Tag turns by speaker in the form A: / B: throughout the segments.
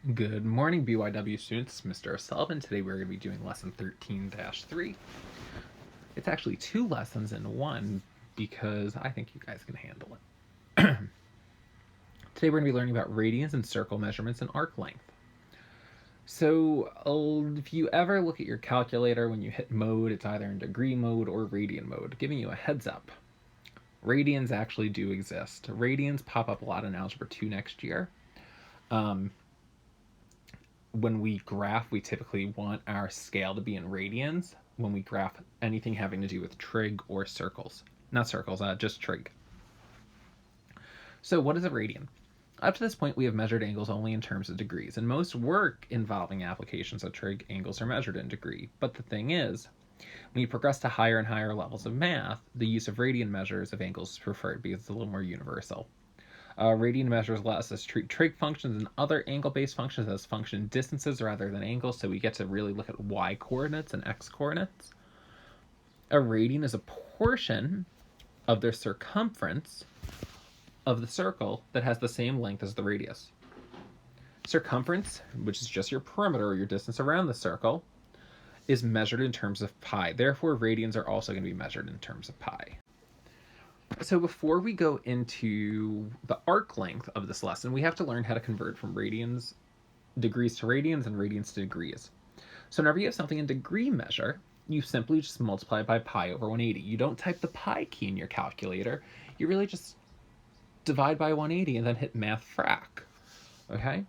A: Good morning, BYW students. Mr. Sullivan. Today we're going to be doing lesson 13-3. It's actually two lessons in one because I think you guys can handle it. Today we're going to be learning about radians and circle measurements and arc length. So if you ever look at your calculator when you hit mode, it's either in degree mode or radian mode, giving you a heads up. Radians actually do exist. Radians pop up a lot in Algebra 2 next year. When we graph, we typically want our scale to be in radians when we graph anything having to do with trig or circles. Not circles, just trig. So what is a radian? Up to this point, we have measured angles only in terms of degrees, and most work involving applications of trig angles are measured in degree. But the thing is, when you progress to higher and higher levels of math, the use of radian measures of angles is preferred because it's a little more universal. Radian measures less as treat trig functions and other angle-based functions as function distances rather than angles, so we get to really look at y-coordinates and x-coordinates. A radian is a portion of the circumference of the circle that has the same length as the radius. Circumference, which is just your perimeter or your distance around the circle, is measured in terms of pi. Therefore, radians are also going to be measured in terms of pi. So before we go into the arc length of this lesson, we have to learn how to convert from degrees to radians and radians to degrees. So whenever you have something in degree measure, you simply just multiply it by pi over 180. You don't type the pi key in your calculator. You really just divide by 180 and then hit math frac. Okay?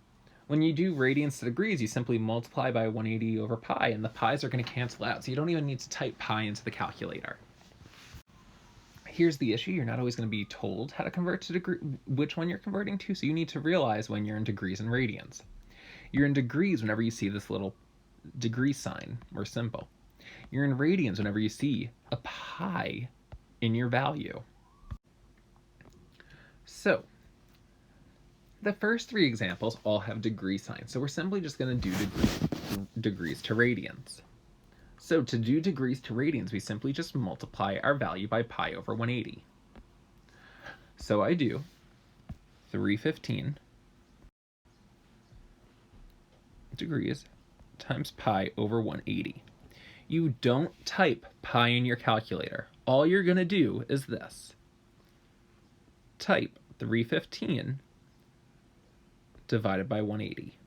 A: When you do radians to degrees, you simply multiply by 180 over pi, and the pi's are going to cancel out, so you don't even need to type pi into the calculator. Here's the issue. You're not always going to be told how to convert to degree, which one you're converting to, so you need to realize when you're in degrees and radians. You're in degrees whenever you see this little degree sign or symbol. You're in radians whenever you see a pi in your value. So the first three examples all have degree signs, so we're simply just going to do degrees to radians. So to do degrees to radians, we simply just multiply our value by pi over 180. So I do 315 degrees times pi over 180. You don't type pi in your calculator. All you're going to do is this. Type 315 divided by 180.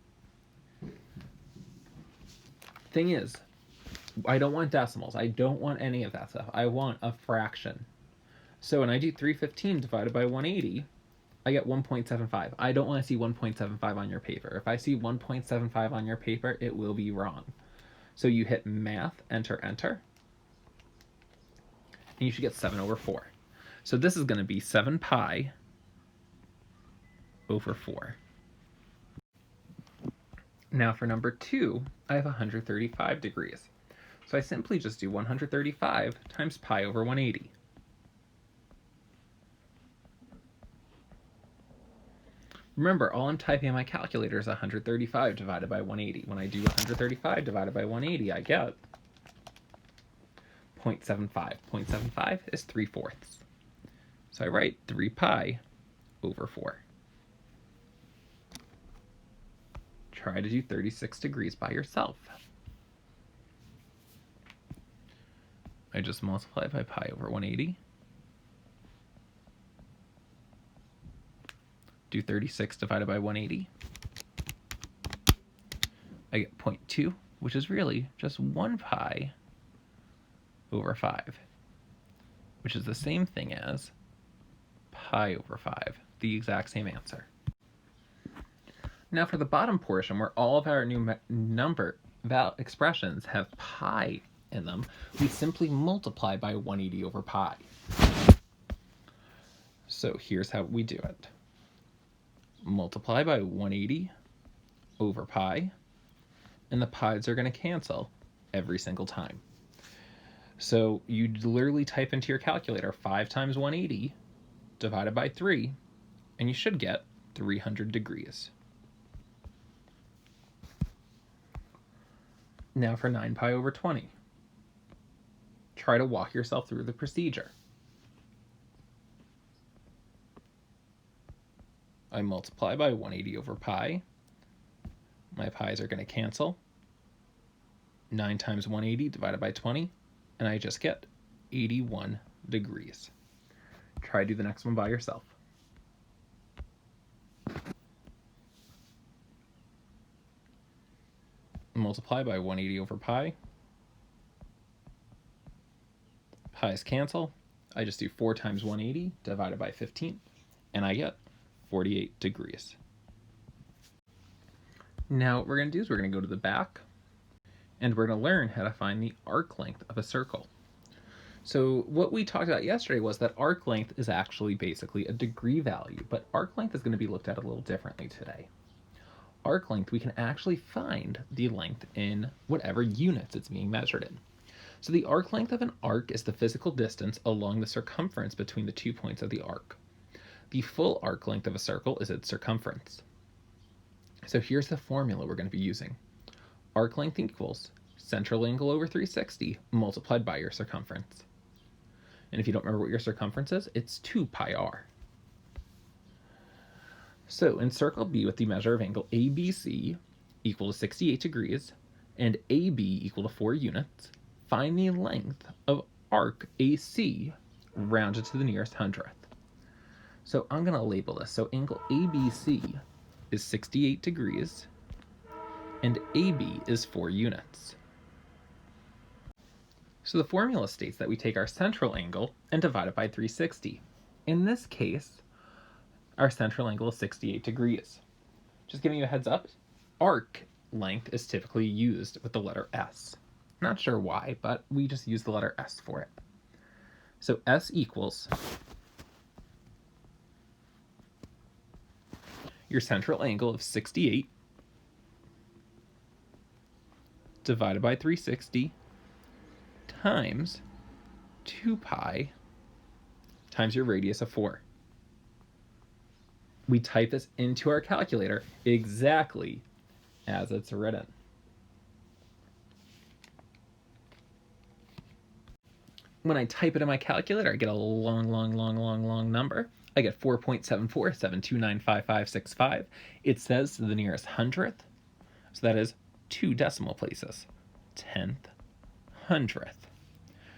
A: Thing is, I don't want decimals. I don't want any of that stuff. I want a fraction. So when I do 315 divided by 180, I get 1.75. I don't want to see 1.75 on your paper. If I see 1.75 on your paper, it will be wrong. So you hit math, enter, enter, and you should get 7 over 4. So this is going to be 7 pi over 4. Now for number 2, I have 135 degrees. So I simply just do 135 times pi over 180. Remember, all I'm typing in my calculator is 135 divided by 180. When I do 135 divided by 180, I get 0.75. 0.75 is 3/4. So I write 3 pi over 4. Try to do 36 degrees by yourself. I just multiply by pi over 180. Do 36 divided by 180. I get 0.2, which is really just 1 pi over 5, which is the same thing as pi over 5, the exact same answer. Now for the bottom portion, where all of our new number expressions have pi in them, we simply multiply by 180 over pi. So here's how we do it. Multiply by 180 over pi, and the pi's are going to cancel every single time. So you literally type into your calculator 5 times 180 divided by 3, and you should get 300 degrees. Now for 9 pi over 20. Try to walk yourself through the procedure. I multiply by 180 over pi. My pi's are going to cancel. 9 times 180 divided by 20, and I just get 81 degrees. Try to do the next one by yourself. Multiply by 180 over pi. Pi's cancel. I just do 4 times 180 divided by 15, and I get 48 degrees. Now what we're going to do is we're going to go to the back, and we're going to learn how to find the arc length of a circle. So what we talked about yesterday was that arc length is actually basically a degree value, but arc length is going to be looked at a little differently today. Arc length, we can actually find the length in whatever units it's being measured in. So the arc length of an arc is the physical distance along the circumference between the 2 points of the arc. The full arc length of a circle is its circumference. So here's the formula we're going to be using. Arc length equals central angle over 360 multiplied by your circumference. And if you don't remember what your circumference is, it's 2 pi r. So in circle B with the measure of angle ABC equal to 68 degrees and AB equal to 4 units, find the length of arc AC rounded to the nearest hundredth. So I'm going to label this. So angle ABC is 68 degrees and AB is 4 units. So the formula states that we take our central angle and divide it by 360. In this case, our central angle is 68 degrees. Just giving you a heads up, arc length is typically used with the letter S. Not sure why, but we just use the letter S for it. So S equals your central angle of 68 divided by 360 times 2 pi times your radius of 4. We type this into our calculator exactly as it's written. When I type it in my calculator, I get a long number. I get 4.7472955565. It says to the nearest hundredth, so that is 2 decimal places. 10th hundredth.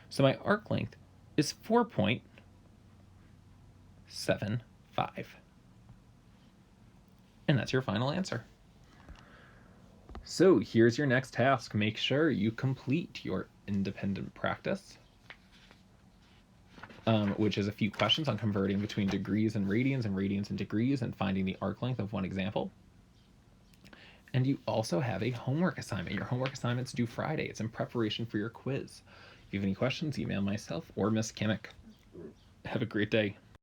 A: So my arc length is 4.75. And that's your final answer. So here's your next task. Make sure you complete your independent practice, which is a few questions on converting between degrees and radians and degrees and finding the arc length of one example. And you also have a homework assignment. Your homework assignment's due Friday. It's in preparation for your quiz. If you have any questions, email myself or Miss Kimmick. Have a great day.